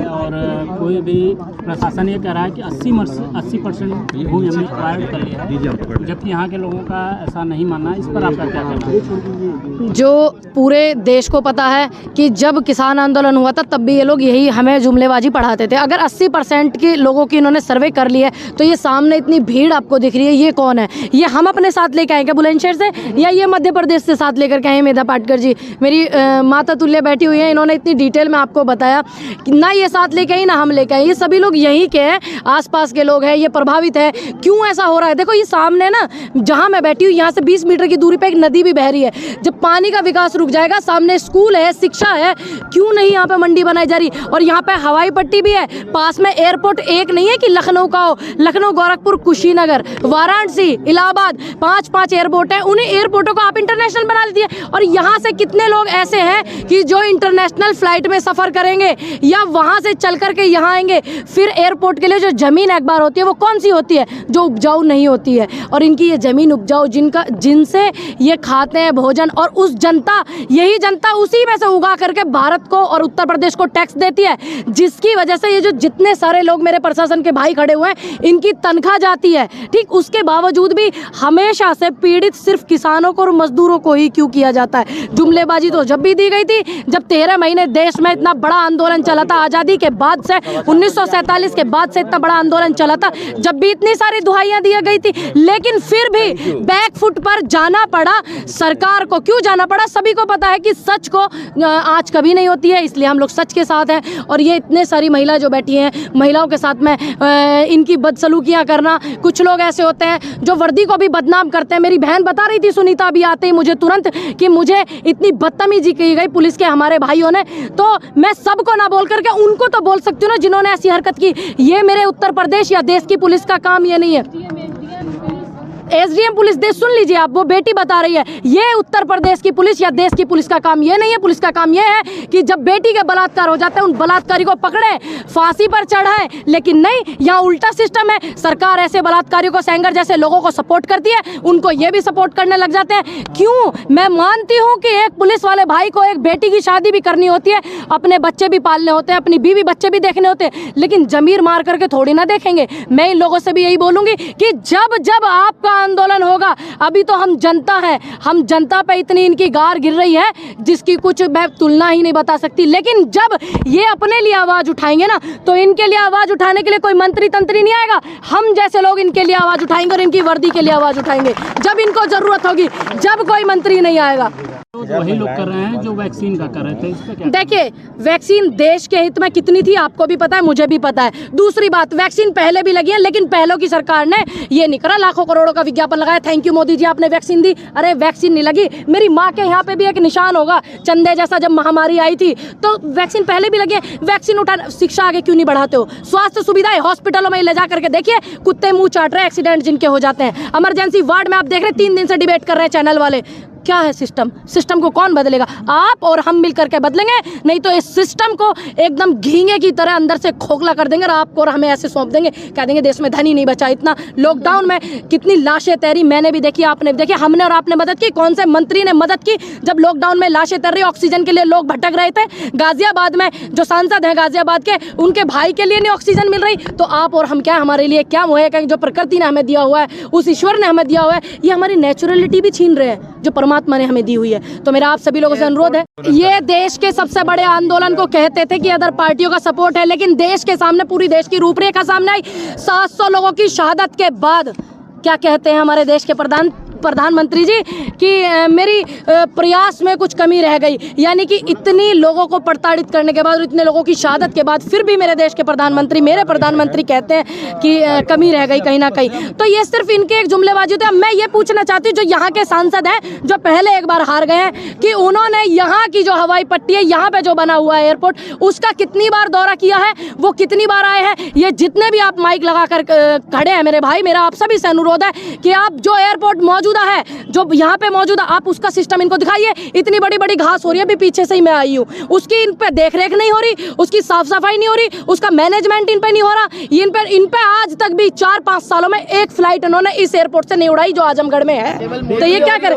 और कोई भी प्रशासन ये कह रहा है कि 80% भूमि हमने एक्वायर्ड कर लिया है, जबकि यहाँ के लोगों का ऐसा नहीं मानना। इस पर आपका क्या कहना है? जो पूरे देश को पता है कि जब किसान आंदोलन हुआ था तब भी ये लोग यही हमें जुमलेबाजी पढ़ाते थे। अगर 80% के लोगों की इन्होंने सर्वे कर लिया है तो ये सामने इतनी भीड़ आपको दिख रही है, ये कौन है? ये हम अपने साथ लेके आए क्या बुलंदशहर से, या ये मध्य प्रदेश से साथ लेकर के आए? मेधा पाटकर जी मेरी माता तुल्य बैठी हुई है, इन्होंने इतनी डिटेल में आपको बताया कि ना ये साथ लेके आई ना हम लेके आए, ये सभी लोग यहीं के हैं, आसपास के लोग हैं, ये प्रभावित है। क्यों ऐसा हो रहा है? देखो ये सामने ना जहाँ मैं बैठी हूँ यहाँ से 20 मीटर की दूरी पे एक नदी भी बह रही है। जब पानी का विकास रुक जाएगा, सामने स्कूल है, शिक्षा है, क्यों नहीं यहाँ पे मंडी बनाई जा रही? और यहाँ पे हवाई पट्टी भी है, पास में एयरपोर्ट एक नहीं है कि लखनऊ का हो, लखनऊ, गोरखपुर, कुशीनगर, वाराणसी, इलाहाबाद, 5 एयरपोर्ट है। उन्हें एयरपोर्टों को आप इंटरनेशनल बना लीजिए। और यहाँ से कितने लोग ऐसे हैं कि जो इंटरनेशनल फ्लाइट में सफर करेंगे या वहाँ से चल करके यहाँ आएंगे? फिर एयरपोर्ट के लिए जो जमीन एक बार होती है वो कौन सी होती है? जो उपजाऊ नहीं होती है। और इनकी ये जमीन उपजाऊ जिनसे ये खाते हैं भोजन, और उस जनता, यही जनता उसी में से उगा करके भारत को और उत्तर प्रदेश को टैक्स देती है, जिसकी वजह से ये जो जितने सारे लोग मेरे प्रशासन के भाई खड़े हुए हैं इनकी तनख्वाह जाती है। ठीक, उसके बावजूद भी हमेशा से पीड़ित सिर्फ किसानों को और मजदूरों को ही क्यों किया जाता है? जुमलेबाजी तो जब भी दी गई थी, जब 13 महीने देश में इतना बड़ा आंदोलन चला था, आज़ादी के बाद से 1947 के बाद से इतना बड़ा आंदोलन चला था, जब भी इतनी सारी दुहाइयां दी गई थी, लेकिन फिर भी बैकफुट पर जाना पड़ा सरकार को। क्यों जाना पड़ा? सभी को पता है कि सच को आज कभी नहीं होती है, इसलिए हम लोग सच के साथ हैं। और ये इतने सारी महिला जो बैठी हैं, महिलाओं के साथ में इनकी बदसलूकियां करना, कुछ लोग ऐसे होते हैं जो वर्दी को भी बदनाम करते हैं। मेरी बहन बता रही थी सुनीता अभी आते ही मुझे तुरंत कि मुझे इतनी बदतमीजी की गई पुलिस के हमारे भाइयों ने। तो मैं सबको ना बोल करके उनको तो बोल सकती हूँ ना जिन्होंने ऐसी हरकत की। ये मेरे उत्तर प्रदेश या देश की पुलिस का काम ये नहीं है। एसडीएम पुलिस देश, सुन लीजिए आप, वो बेटी बता रही है, ये उत्तर प्रदेश की पुलिस या देश की पुलिस का काम ये नहीं है। पुलिस का काम ये है कि जब बेटी के बलात्कार हो जाते हैं उन बलात्कारी को पकड़े, फांसी पर चढ़ाए। लेकिन नहीं, यहाँ उल्टा सिस्टम है। सरकार ऐसे बलात्कारियों को, सेंगर जैसे लोगों को सपोर्ट करती है, उनको ये भी सपोर्ट करने लग जाते हैं। क्यों? मैं मानती हूँ कि एक पुलिस वाले भाई को एक बेटी की शादी भी करनी होती है, अपने बच्चे भी पालने होते हैं, अपनी बीवी बच्चे भी देखने होते हैं, लेकिन जमीर मार करके थोड़ी ना देखेंगे। मैं इन लोगों से भी यही बोलूंगी कि जब जब आपका आंदोलन होगा, अभी तो हम जनता है, हम जनता पे इतनी इनकी गार गिर रही है जिसकी कुछ मैं तुलना ही नहीं बता सकती। लेकिन जब ये अपने लिए आवाज उठाएंगे ना, तो इनके लिए आवाज उठाने के लिए कोई मंत्री तंत्री नहीं आएगा। हम जैसे लोग इनके लिए आवाज उठाएंगे और इनकी वर्दी के लिए आवाज उठाएंगे जब इनको जरूरत होगी, जब कोई मंत्री नहीं आएगा। वही लोग कर रहे हैं जो वैक्सीन का कर रहे थे। इस पे क्या? देखिए, वैक्सीन देश के हित में कितनी थी आपको भी पता है, मुझे भी पता है। दूसरी बात, वैक्सीन पहले भी लगी है, लेकिन पहले की सरकार ने ये नहीं करा, लाखों करोड़ों का विज्ञापन लगाया, थैंक यू मोदी जी आपने वैक्सीन दी। अरे वैक्सीन नहीं लगी। मेरी माँ के यहाँ पे भी एक निशान होगा चंदे जैसा, जब महामारी आई थी तो वैक्सीन पहले भी लगी है। वैक्सीन उठा, शिक्षा आगे क्यों नहीं बढ़ाते हो? स्वास्थ्य सुविधाएं हॉस्पिटलों में ले जा करके देखिए, कुत्ते मुंह चाट रहे, एक्सीडेंट जिनके हो जाते हैं। इमरजेंसी वार्ड में आप देख रहे 3 दिन से डिबेट कर रहे हैं चैनल वाले। क्या है सिस्टम? सिस्टम को कौन बदलेगा? आप और हम मिल करके बदलेंगे, नहीं तो इस सिस्टम को एकदम घींगे की तरह अंदर से खोखला कर देंगे और आपको और हमें ऐसे सौंप देंगे, कह देंगे देश में धन ही नहीं बचा। इतना लॉकडाउन में कितनी लाशें तैरी, मैंने भी देखी, आपने भी देखी, हमने और आपने मदद की। कौन से मंत्री ने मदद की जब लॉकडाउन में लाशें तैर रही, ऑक्सीजन के लिए लोग भटक रहे थे? गाजियाबाद में जो सांसद हैं गाजियाबाद के, उनके भाई के लिए नहीं ऑक्सीजन मिल रही, तो आप और हम क्या, हमारे लिए क्या मुहैया करेंगे? जो प्रकृति ने हमें दिया हुआ है, उस ईश्वर ने हमें दिया हुआ है, ये हमारी नेचुरलिटी भी छीन रहे हैं जो परमात्मा ने हमें दी हुई है। तो मेरा आप सभी लोगों से अनुरोध है, ये देश के सबसे बड़े आंदोलन को कहते थे कि अदर पार्टियों का सपोर्ट है, लेकिन देश के सामने, पूरी देश की रूपरेखा सामने आई। 700 लोगों की शहादत के बाद क्या कहते हैं हमारे देश के प्रधानमंत्री जी कि मेरी प्रयास में कुछ कमी रह गई। यानी कि इतनी लोगों को प्रताड़ित करने के बाद और इतने लोगों की शहादत के बाद फिर भी मेरे देश के प्रधानमंत्री, मेरे प्रधानमंत्री कहते हैं कि कमी रह गई कहीं ना कहीं। तो ये सिर्फ इनके एक जुमलेबाजी होती है। मैं ये पूछना चाहती हूँ जो यहाँ के सांसद हैं, जो पहले एक बार हार गए हैं, कि उन्होंने यहाँ की जो हवाई पट्टी है, यहाँ पे जो बना हुआ है एयरपोर्ट, उसका कितनी बार दौरा किया है? वो कितनी बार आए हैं? ये जितने भी आप माइक लगा कर खड़े हैं मेरे भाई, मेरा आप सभी से अनुरोध है कि आप जो एयरपोर्ट मौजूद मौजूदा है, जो यहाँ पे मौजूदा, आप उसका सिस्टम इनको दिखाइए। इतनी बड़ी बड़ी घास हो रही है, अभी पीछे से ही मैं आई हूँ, उसकी इन पे देख रेख नहीं हो रही, उसकी साफ सफाई नहीं हो रही, उसका मैनेजमेंट इन पे नहीं हो रहा। इन पे आज तक भी 4-5 सालों में एक फ्लाइट उन्होंने इस एयरपोर्ट से नहीं उड़ाई जो आजमगढ़ में है। तो ये क्या करें?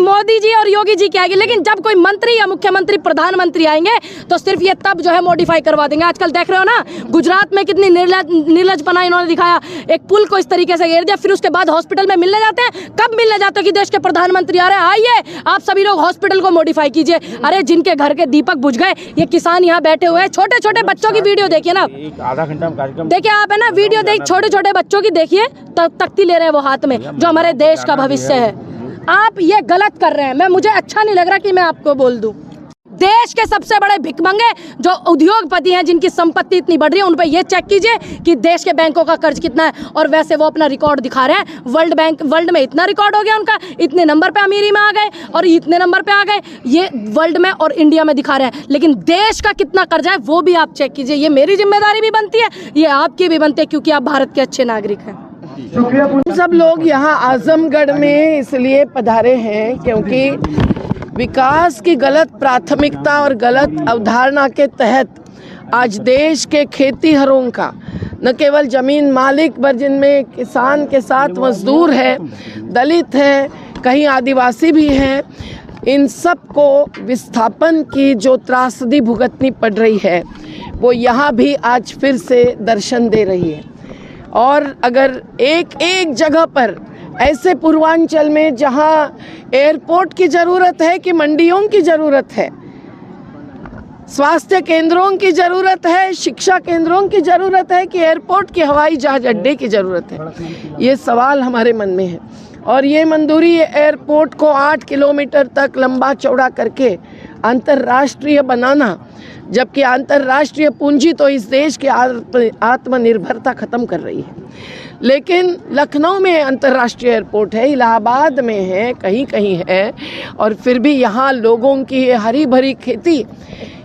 मोदी जी और योगी जी क्या आएंगे, लेकिन जब कोई मंत्री या मुख्यमंत्री प्रधानमंत्री आएंगे तो सिर्फ ये तब जो है मॉडिफाई करवा देंगे। आजकल देख रहे हो ना, गुजरात में कितनी निर्लजपना इन्होंने दिखाया, एक पुल को इस तरीके से घेर दिया, फिर उसके बाद हॉस्पिटल में मिलने जाते हैं। कब मिलने जाते हैं कि देश के प्रधानमंत्री आ रहे हैं, आइए आप सभी लोग हॉस्पिटल को मॉडिफाई कीजिए। अरे जिनके घर के दीपक बुझ गए, ये किसान यहाँ बैठे हुए हैं, छोटे छोटे बच्चों की वीडियो देखिए ना, आधा घंटा कार्यक्रम देखिए आप है ना, वीडियो देख, छोटे छोटे बच्चों की देखिए, तख्ती ले रहे हैं वो हाथ में, जो हमारे देश का भविष्य है। आप ये गलत कर रहे हैं, मुझे अच्छा नहीं लग रहा कि मैं आपको बोल दूं। देश के सबसे बड़े भिखमंगे जो उद्योगपति हैं, जिनकी संपत्ति इतनी बढ़ रही है, उन पे ये चेक कीजिए कि देश के बैंकों का कर्ज कितना है। और वैसे वो अपना रिकॉर्ड दिखा रहे हैं, वर्ल्ड में इतना रिकॉर्ड हो गया उनका, इतने नंबर पे अमीरी में आ गए और इतने नंबर पे आ गए, ये वर्ल्ड में और इंडिया में दिखा रहे हैं। लेकिन देश का कितना कर्जा है वो भी आप चेक कीजिए। ये मेरी जिम्मेदारी भी बनती है, ये आपकी भी बनती है, क्योंकि आप भारत के अच्छे नागरिक हैं। सब लोग यहाँ आजमगढ़ में इसलिए पधारे हैं क्योंकि विकास की गलत प्राथमिकता और गलत अवधारणा के तहत आज देश के खेतीहरों का, न केवल जमीन मालिक पर जिनमें किसान के साथ मजदूर है, दलित है, कहीं आदिवासी भी हैं, इन सब को विस्थापन की जो त्रासदी भुगतनी पड़ रही है वो यहाँ भी आज फिर से दर्शन दे रही है। और अगर एक जगह पर ऐसे पूर्वांचल में जहां एयरपोर्ट की ज़रूरत है कि मंडियों की ज़रूरत है, स्वास्थ्य केंद्रों की ज़रूरत है, शिक्षा केंद्रों की ज़रूरत है कि एयरपोर्ट की हवाई जहाज अड्डे की ज़रूरत है, ये सवाल हमारे मन में है। और ये मंजूरी एयरपोर्ट को 8 किलोमीटर तक लंबा चौड़ा करके अंतर्राष्ट्रीय बनाना, जबकि अंतर्राष्ट्रीय पूंजी तो इस देश की आत्मनिर्भरता ख़त्म कर रही है। लेकिन लखनऊ में अंतर्राष्ट्रीय एयरपोर्ट है, इलाहाबाद में है, कहीं कहीं है, और फिर भी यहाँ लोगों की ये हरी भरी खेती,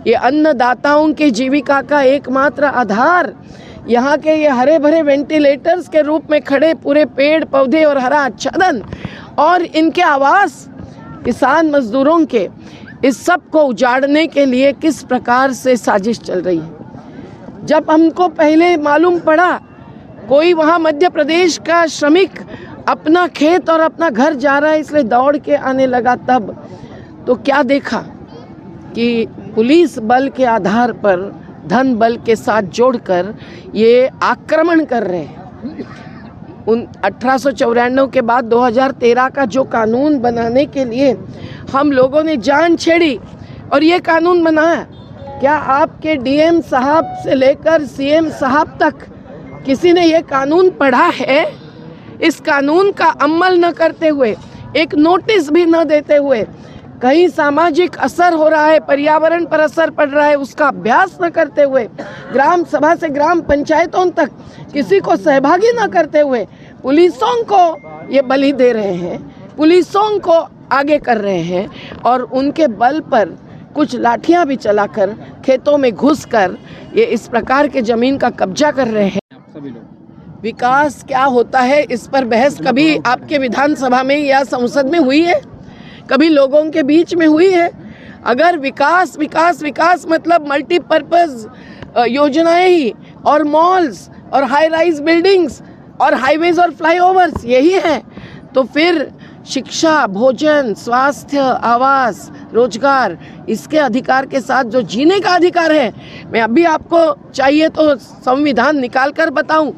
ये अन्नदाताओं की जीविका का एकमात्र आधार, यहाँ के ये हरे भरे वेंटिलेटर्स के रूप में खड़े पूरे पेड़ पौधे और हरा आच्छादन और इनके आवास किसान मजदूरों के, इस सब को उजाड़ने के लिए किस प्रकार से साजिश चल रही है। जब हमको पहले मालूम पड़ा कोई वहाँ मध्य प्रदेश का श्रमिक अपना खेत और अपना घर जा रहा है इसलिए दौड़ के आने लगा, तब तो क्या देखा कि पुलिस बल के आधार पर धन बल के साथ जोड़कर ये आक्रमण कर रहे हैं। 1894 के बाद 2013 का जो कानून बनाने के लिए हम लोगों ने जान छेड़ी और ये कानून बनाया, क्या आपके डीएम साहब से लेकर सीएम साहब तक किसी ने ये कानून पढ़ा है? इस कानून का अमल न करते हुए, एक नोटिस भी न देते हुए, कहीं सामाजिक असर हो रहा है, पर्यावरण पर असर पड़ रहा है, उसका अभ्यास न करते हुए, ग्राम सभा से ग्राम पंचायतों तक किसी को सहभागी न करते हुए पुलिसों को ये बलि दे रहे हैं, पुलिसों को आगे कर रहे हैं और उनके बल पर कुछ लाठियां भी चलाकर खेतों में घुसकर ये इस प्रकार के जमीन का कब्जा कर रहे हैं। विकास क्या होता है इस पर बहस कभी आपके विधानसभा में या संसद में हुई है? कभी लोगों के बीच में हुई है? अगर विकास विकास विकास मतलब मल्टीपर्पज़ योजनाएं ही और मॉल्स और हाई राइज बिल्डिंग्स और हाईवेज और फ्लाईओवर्स यही है, तो फिर शिक्षा, भोजन, स्वास्थ्य, आवास, रोजगार, इसके अधिकार के साथ जो जीने का अधिकार है, मैं अभी आपको चाहिए तो संविधान निकाल कर बताऊं,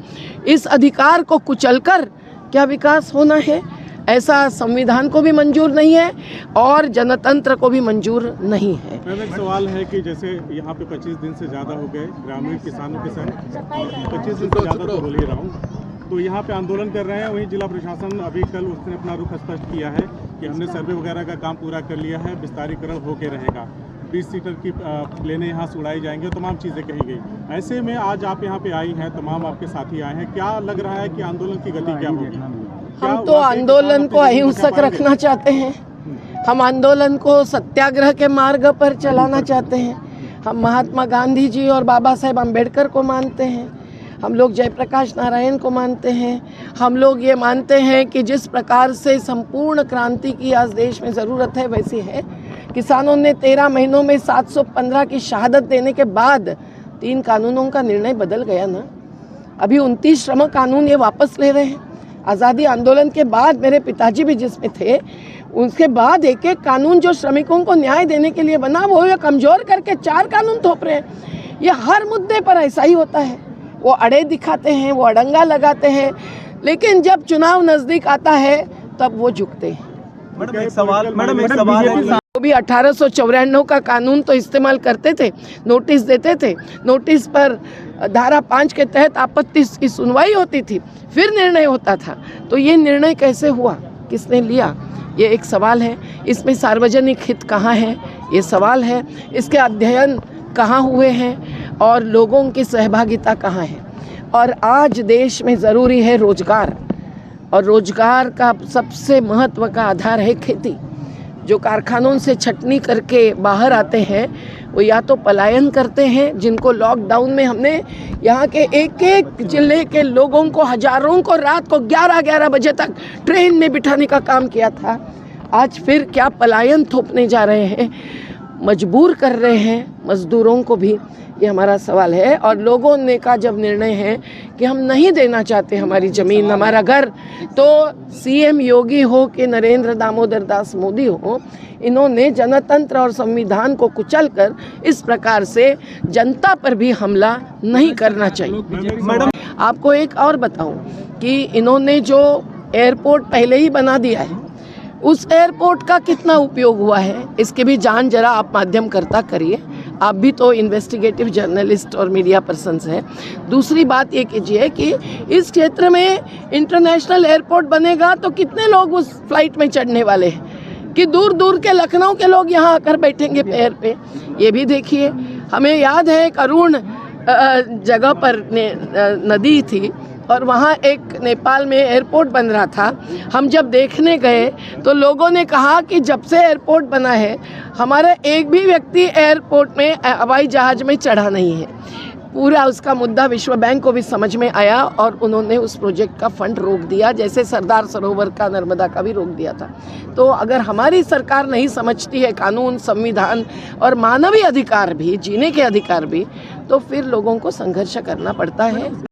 इस अधिकार को कुचलकर क्या विकास होना है? ऐसा संविधान को भी मंजूर नहीं है और जनतंत्र को भी मंजूर नहीं है। मैम एक सवाल है कि जैसे यहाँ पे 25 दिन से ज़्यादा हो गए ग्रामीण किसानों के संग 25 दिन से ज़्यादा तो बोल ही रहा हूँ, तो यहाँ पे आंदोलन कर रहे हैं। वहीं जिला प्रशासन अभी कल उसने अपना रुख स्पष्ट किया है कि हमने सर्वे वगैरह का काम पूरा कर लिया है, विस्तारीकरण होके रहेगा, 20 सीटर की प्लेनें यहाँ से उड़ाई जाएंगी और तमाम चीज़ें कही गई। ऐसे में आज आप यहाँ पे आई हैं, तमाम आपके साथी आए हैं, क्या लग रहा है कि आंदोलन की गति क्या होगी? हम तो आंदोलन को अहिंसक रखना चाहते हैं, हम आंदोलन को सत्याग्रह के मार्ग पर चलाना चाहते हैं। हम महात्मा गांधी जी और बाबा साहेब अम्बेडकर को मानते हैं। हम लोग जयप्रकाश नारायण को मानते हैं। हम लोग ये मानते हैं कि जिस प्रकार से संपूर्ण क्रांति की आज देश में ज़रूरत है वैसी है। किसानों ने 13 महीनों में 715 की शहादत देने के बाद 3 कानूनों का निर्णय बदल गया ना। अभी 29 श्रम कानून ये वापस ले रहे हैं। आज़ादी आंदोलन के बाद मेरे पिताजी भी जिसमें थे, उसके बाद एक एक कानून जो श्रमिकों को न्याय देने के लिए बना वो ये कमज़ोर करके 4 कानून थोप रहे हैं। ये हर मुद्दे पर ऐसा ही होता है। वो अड़े दिखाते हैं, वो अड़ंगा लगाते हैं, लेकिन जब चुनाव नज़दीक आता है तब वो झुकते हैं। मैडम एक सवाल है। वो भी 1894 का कानून तो इस्तेमाल करते थे, नोटिस देते थे, नोटिस पर धारा 5 के तहत आपत्ति की सुनवाई होती थी, फिर निर्णय होता था। तो ये निर्णय कैसे हुआ, किसने लिया, ये एक सवाल है। इसमें सार्वजनिक हित कहाँ है, ये सवाल है। इसके अध्ययन कहाँ हुए हैं और लोगों की सहभागिता कहाँ है। और आज देश में ज़रूरी है रोजगार, और रोजगार का सबसे महत्व का आधार है खेती। जो कारखानों से छटनी करके बाहर आते हैं वो या तो पलायन करते हैं, जिनको लॉकडाउन में हमने यहाँ के एक एक जिले के लोगों को, हजारों को रात को 11-11 बजे तक ट्रेन में बिठाने का काम किया था। आज फिर क्या पलायन थोपने जा रहे हैं, मजबूर कर रहे हैं मजदूरों को भी, ये हमारा सवाल है। और लोगों ने का जब निर्णय है कि हम नहीं देना चाहते हमारी ज़मीन, हमारा घर, तो सीएम योगी हो कि नरेंद्र दामोदर दास मोदी हो, इन्होंने जनतंत्र और संविधान को कुचलकर इस प्रकार से जनता पर भी हमला नहीं करना चाहिए। मैडम आपको एक और बताऊं कि इन्होंने जो एयरपोर्ट पहले ही बना दिया है, उस एयरपोर्ट का कितना उपयोग हुआ है इसकी भी जांच जरा आप माध्यमकर्ता करिए। आप भी तो इन्वेस्टिगेटिव जर्नलिस्ट और मीडिया पर्सन्स हैं। दूसरी बात ये कीजिए कि इस क्षेत्र में इंटरनेशनल एयरपोर्ट बनेगा तो कितने लोग उस फ्लाइट में चढ़ने वाले हैं, कि दूर दूर के लखनऊ के लोग यहाँ आकर बैठेंगे पैर पे, ये भी देखिए। हमें याद है एक अरुण जगह पर नदी थी और वहाँ एक नेपाल में एयरपोर्ट बन रहा था। हम जब देखने गए तो लोगों ने कहा कि जब से एयरपोर्ट बना है हमारा एक भी व्यक्ति एयरपोर्ट में हवाई जहाज़ में चढ़ा नहीं है। पूरा उसका मुद्दा विश्व बैंक को भी समझ में आया और उन्होंने उस प्रोजेक्ट का फंड रोक दिया, जैसे सरदार सरोवर का, नर्मदा का भी रोक दिया था। तो अगर हमारी सरकार नहीं समझती है कानून, संविधान और मानवीय अधिकार भी, जीने के अधिकार भी, तो फिर लोगों को संघर्ष करना पड़ता है।